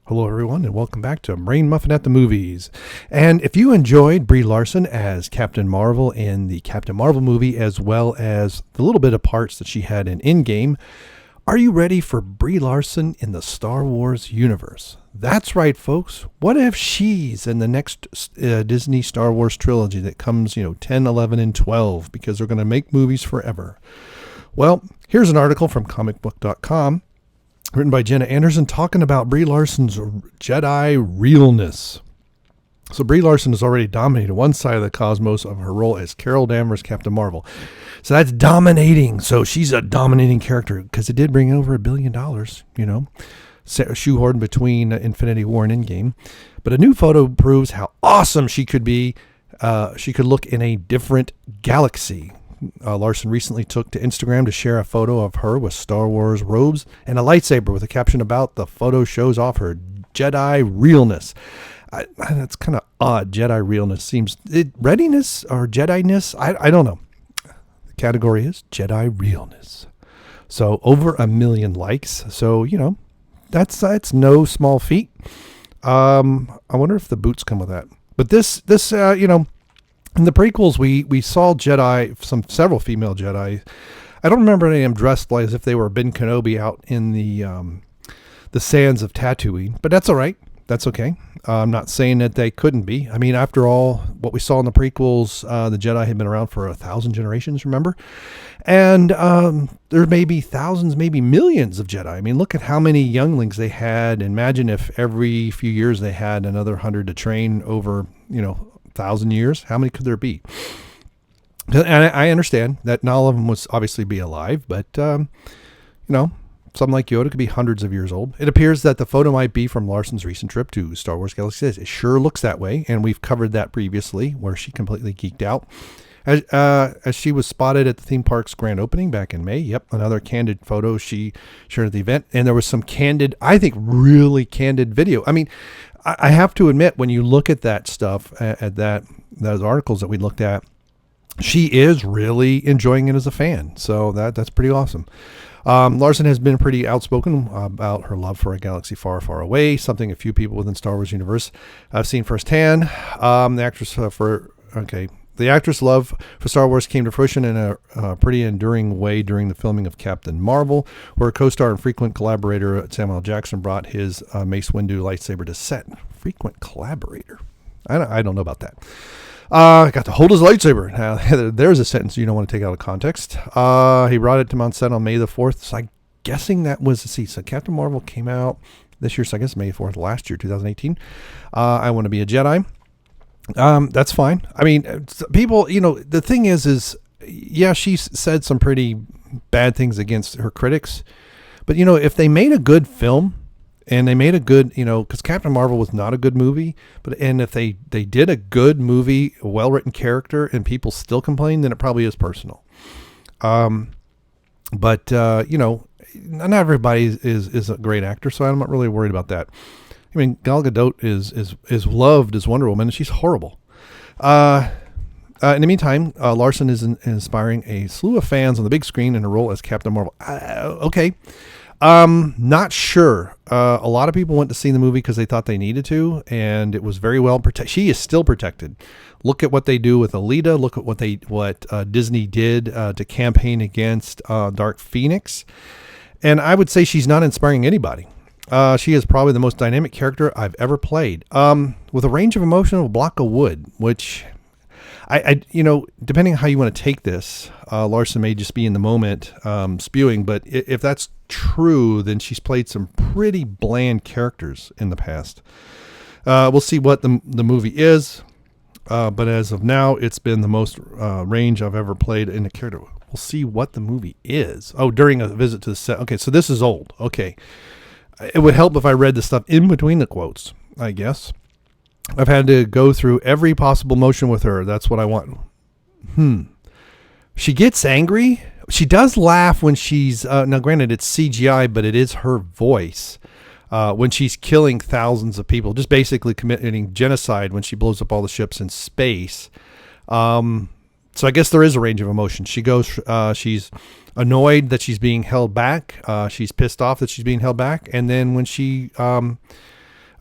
Hello, everyone, and welcome back to Brain Muffin at the Movies. And if you enjoyed Brie Larson as Captain Marvel in the Captain Marvel movie, as well as the little bit of parts that she had in Endgame, are you ready for Brie Larson in the Star Wars universe? That's right, folks. What if she's in the next Disney Star Wars trilogy that comes, 10, 11, and 12, because they're going to make movies forever? Well, here's an article from comicbook.com. Written by Jenna Anderson, talking about Brie Larson's Jedi realness. So Brie Larson has already dominated one side of the cosmos of her role as Carol Danvers, Captain Marvel. So that's dominating. So she's a dominating character because it did bring in over $1 billion, shoehorned between Infinity War and Endgame. But a new photo proves how awesome she could be. She could look in a different galaxy. Larson recently took to Instagram to share a photo of her with Star Wars robes and a lightsaber with a caption about the photo shows off her Jedi realness. That's kind of odd. Jedi realness seems readiness or Jedi-ness. I don't know. The category is Jedi realness. So over 1 million likes. So, that's no small feat. I wonder if the boots come with that. But this in the prequels, we saw Jedi, several female Jedi. I don't remember any of them dressed like as if they were Ben Kenobi out in the sands of Tatooine, but that's all right. That's okay. I'm not saying that they couldn't be. I mean, after all, what we saw in the prequels, the Jedi had been around for 1,000 generations, remember? And there may be thousands, maybe millions of Jedi. I mean, look at how many younglings they had. Imagine if every few years they had another 100 to train over, 1,000 years. How many could there be? And I understand that not all of them would obviously be alive, but something like Yoda could be hundreds of years old. It appears that the photo might be from Larson's recent trip to Star Wars Galaxy. It sure looks that way, and we've covered that previously, where she completely geeked out as she was spotted at the theme park's grand opening back in May. Yep, another candid photo she shared at the event, and there was some candid, I think, really candid video. I mean, I have to admit, when you look at that stuff, at those articles that we looked at, she is really enjoying it as a fan. So that's pretty awesome. Larson has been pretty outspoken about her love for a galaxy far, far away, something a few people within Star Wars universe have seen firsthand. The actress' love for Star Wars came to fruition in a pretty enduring way during the filming of Captain Marvel, where co-star and frequent collaborator Samuel L. Jackson brought his Mace Windu lightsaber to set. Frequent collaborator. I don't know about that. Got to hold his lightsaber. Now, there's a sentence you don't want to take out of context. He brought it to Mount Set on May the 4th. So I'm guessing that was, so Captain Marvel came out this year, so I guess May 4th last year, 2018. I Want to Be a Jedi. That's fine. I mean, people, the thing is, yeah, she said some pretty bad things against her critics, but if they made a good film and they made a good, because Captain Marvel was not a good movie, and if they did a good movie, a well-written character, and people still complain, then it probably is personal. But not everybody is a great actor, so I'm not really worried about that. I mean, Gal Gadot is loved as Wonder Woman, and she's horrible. In the meantime, Larson is inspiring a slew of fans on the big screen in a role as Captain Marvel. Okay. Not sure. A lot of people went to see the movie because they thought they needed to, and it was very well protected. She is still protected. Look at what they do with Alita. Look at what Disney did to campaign against Dark Phoenix. And I would say she's not inspiring anybody. She is probably the most dynamic character I've ever played, with a range of emotion of a block of wood, which I depending on how you want to take this, Larson may just be in the moment spewing, but if that's true, then she's played some pretty bland characters in the past. We'll see what the movie is, but as of now, it's been the most range I've ever played in a character. We'll see what the movie is. Oh, during a visit to the set. Okay, so this is old. Okay. It would help if I read the stuff in between the quotes, I guess. I've had to go through every possible motion with her. That's what I want. She gets angry. She does laugh when she's, now granted it's CGI, but it is her voice. When she's killing thousands of people, just basically committing genocide when she blows up all the ships in space. So I guess there is a range of emotions. She goes, she's annoyed that she's being held back. She's pissed off that she's being held back. And then when she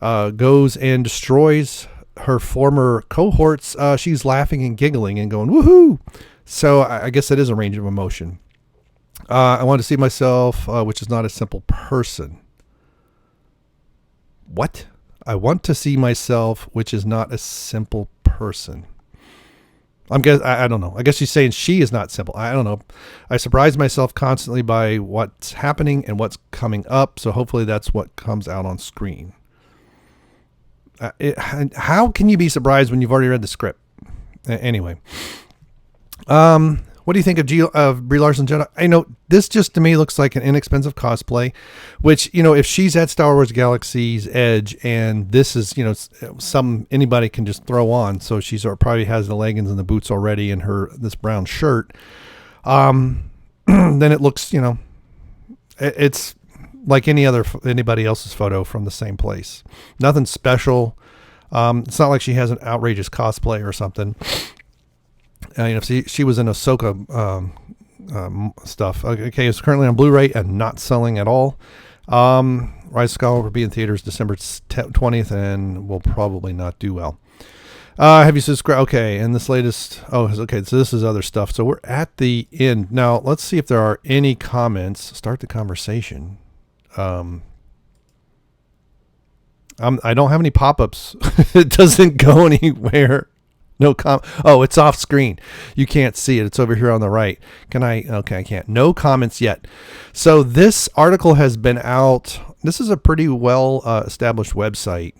goes and destroys her former cohorts. She's laughing and giggling and going, woohoo. So I guess that is a range of emotion. I want to see myself, which is not a simple person. What? I want to see myself, which is not a simple person. I don't know. I guess she's saying she is not simple. I don't know. I surprise myself constantly by what's happening and what's coming up. So hopefully that's what comes out on screen. How can you be surprised when you've already read the script? Anyway. What do you think of Brie Larson Jedi? I know this just to me looks like an inexpensive cosplay, which, if she's at Star Wars Galaxy's Edge and this is, some anybody can just throw on. So she's probably has the leggings and the boots already and this brown shirt. Then it looks, it's like anybody else's photo from the same place. Nothing special. It's not like she has an outrageous cosplay or something. She was in Ahsoka stuff. Okay, it's currently on Blu-ray and not selling at all. Rise of Skywalker will be in theaters December 20th and will probably not do well. Have you subscribed? Okay, and this latest... Oh, okay, so this is other stuff. So we're at the end. Now, let's see if there are any comments. Start the conversation. I don't have any pop-ups. It doesn't go anywhere. No Oh, it's off screen. You can't see it. It's over here on the right. Okay, I can't. No comments yet. So this article has been out. This is a pretty well established website.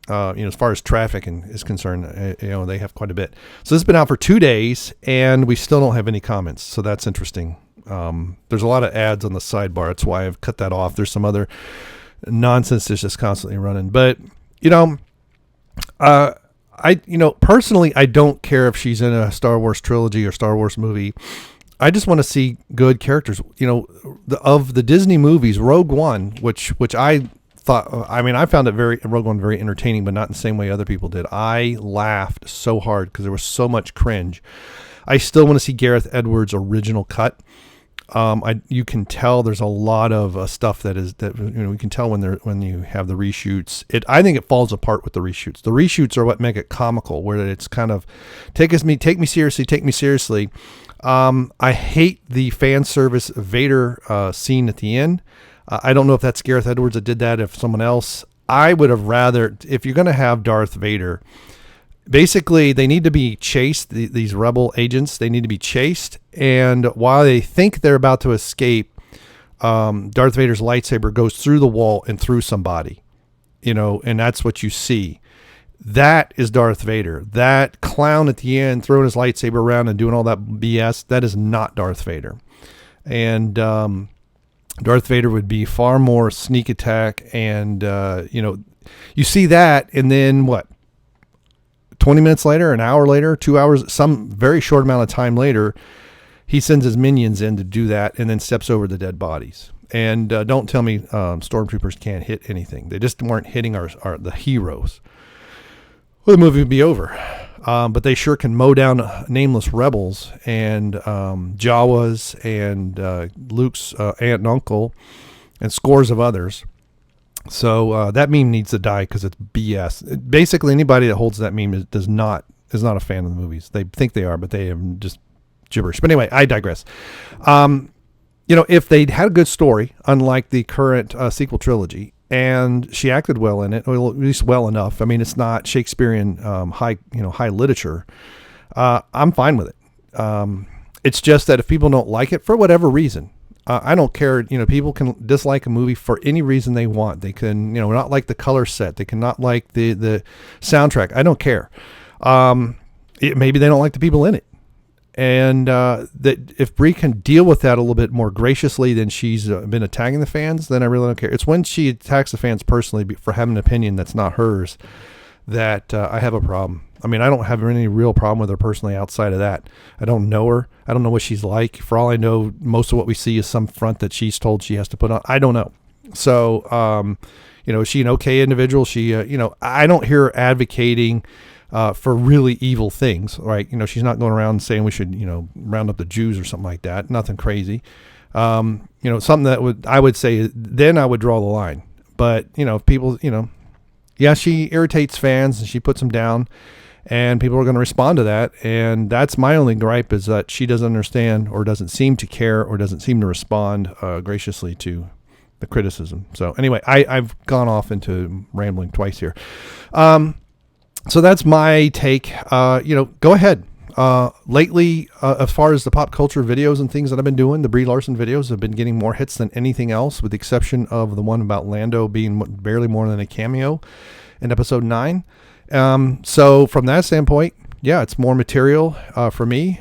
As far as traffic is concerned, they have quite a bit. So this has been out for 2 days and we still don't have any comments. So that's interesting. There's a lot of ads on the sidebar. That's why I've cut that off. There's some other nonsense that's just constantly running, but personally, I don't care if she's in a Star Wars trilogy or Star Wars movie. I just want to see good characters. Of the Disney movies, Rogue One, which I thought, I found Rogue One very entertaining, but not in the same way other people did. I laughed so hard because there was so much cringe. I still want to see Gareth Edwards' original cut. You can tell there's a lot of stuff that you can tell when you have the reshoots. I think it falls apart with the reshoots. The reshoots are what make it comical, where it's kind of take me seriously. I hate the fan service Vader scene at the end. I don't know if that's Gareth Edwards that did that. If someone else, I would have rather, if you're going to have Darth Vader. Basically, they need to be chased, these rebel agents. They need to be chased. And while they think they're about to escape, Darth Vader's lightsaber goes through the wall and through somebody, and that's what you see. That is Darth Vader. That clown at the end throwing his lightsaber around and doing all that BS, that is not Darth Vader. And Darth Vader would be far more sneak attack. And, you see that, and then what? 20 minutes later, an hour later, 2 hours, some very short amount of time later, he sends his minions in to do that and then steps over the dead bodies. And don't tell me stormtroopers can't hit anything. They just weren't hitting the heroes. Well, the movie would be over. But they sure can mow down nameless rebels and Jawas and Luke's aunt and uncle and scores of others. So that meme needs to die because it's BS. Basically, anybody that holds that meme is not a fan of the movies. They think they are, but they are just gibberish. But anyway, I digress. If they'd had a good story, unlike the current sequel trilogy, and she acted well in it, or at least well enough. It's not Shakespearean high literature. I'm fine with it. It's just that if people don't like it for whatever reason. I don't care. People can dislike a movie for any reason they want. They can, not like the color set. They cannot like the soundtrack. I don't care. Maybe they don't like the people in it. And that if Brie can deal with that a little bit more graciously than she's been attacking the fans, then I really don't care. It's when she attacks the fans personally for having an opinion that's not hers that I have a problem. I don't have any real problem with her personally outside of that. I don't know her. I don't know what she's like. For all I know, most of what we see is some front that she's told she has to put on. I don't know. So, is she an okay individual? She, I don't hear her advocating for really evil things, right? She's not going around saying we should, round up the Jews or something like that. Nothing crazy. Something that I would say, then I would draw the line. But, if people, yeah, she irritates fans and she puts them down, and people are going to respond to that. And that's my only gripe, is that she doesn't understand, or doesn't seem to care, or doesn't seem to respond graciously to the criticism. So anyway, I've gone off into rambling twice here. So that's my take. Go ahead. Lately, as far as the pop culture videos and things that I've been doing, the Brie Larson videos have been getting more hits than anything else, with the exception of the one about Lando being barely more than a cameo in episode 9. So from that standpoint, yeah, it's more material for me.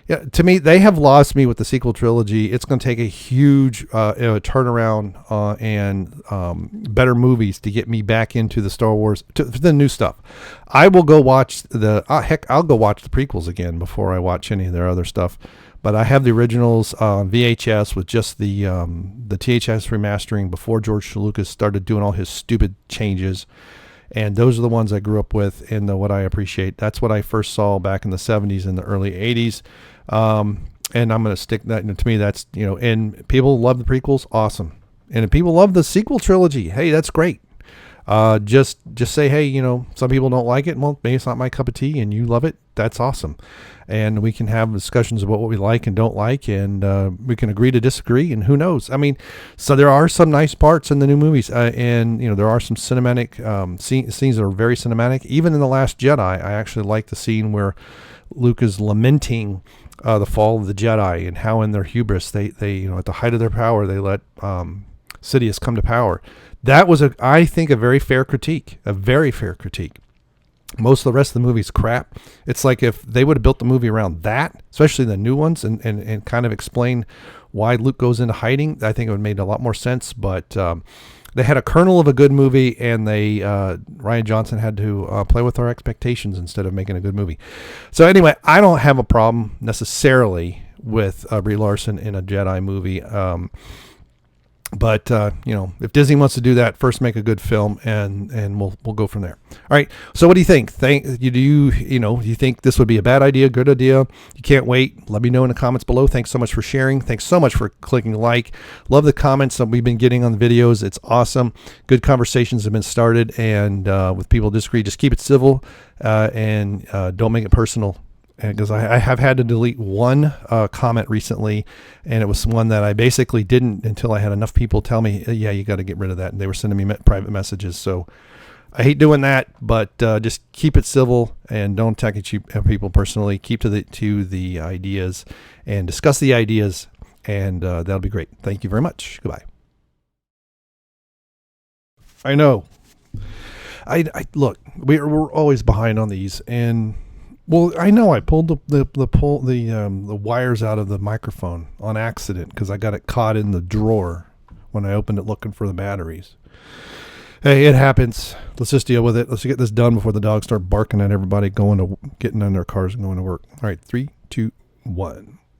Yeah, to me, they have lost me with the sequel trilogy. It's going to take a huge turnaround and better movies to get me back into the Star Wars, to the new stuff. I will go watch I'll go watch the prequels again before I watch any of their other stuff. But I have the originals on VHS with just the THS remastering before George Lucas started doing all his stupid changes. And those are the ones I grew up with and what I appreciate. That's what I first saw back in the 70s and the early 80s. And I'm going to stick that, to me, that's, and people love the prequels. Awesome. And if people love the sequel trilogy, hey, that's great. Just say, hey, some people don't like it. Well, maybe it's not my cup of tea and you love it. That's awesome. And we can have discussions about what we like and don't like, and we can agree to disagree, and who knows? I mean, so there are some nice parts in the new movies, and there are some cinematic scenes that are very cinematic. Even in The Last Jedi, I actually like the scene where Luke is lamenting the fall of the Jedi, and how in their hubris they at the height of their power, they let Sidious come to power. That was I think a very fair critique, Most of the rest of the movie is crap. It's like if they would have built the movie around that, especially the new ones, and kind of explain why Luke goes into hiding, I think it would have made a lot more sense. But they had a kernel of a good movie, and Rian Johnson had to play with our expectations instead of making a good movie. So anyway, I don't have a problem necessarily with Brie Larson in a Jedi movie. But if Disney wants to do that, first make a good film, and we'll go from there. All right. So what do you think? Do you think this would be a bad idea, good idea? You can't wait. Let me know in the comments below. Thanks so much for sharing. Thanks so much for clicking like. Love the comments that we've been getting on the videos. It's awesome. Good conversations have been started, and with people disagree, just keep it civil, and don't make it personal. Because I have had to delete one comment recently, and it was one that I basically didn't until I had enough people tell me, yeah, you got to get rid of that. And they were sending me private messages. So I hate doing that, but just keep it civil and don't attack people personally. Keep to the ideas and discuss the ideas, and that'll be great. Thank you very much. Goodbye. I know. I look, we're always behind on these, and well, I know I pulled the wires out of the microphone on accident because I got it caught in the drawer when I opened it looking for the batteries. Hey, it happens. Let's just deal with it. Let's get this done before the dogs start barking at everybody getting in their cars and going to work. All right, 3, 2, 1.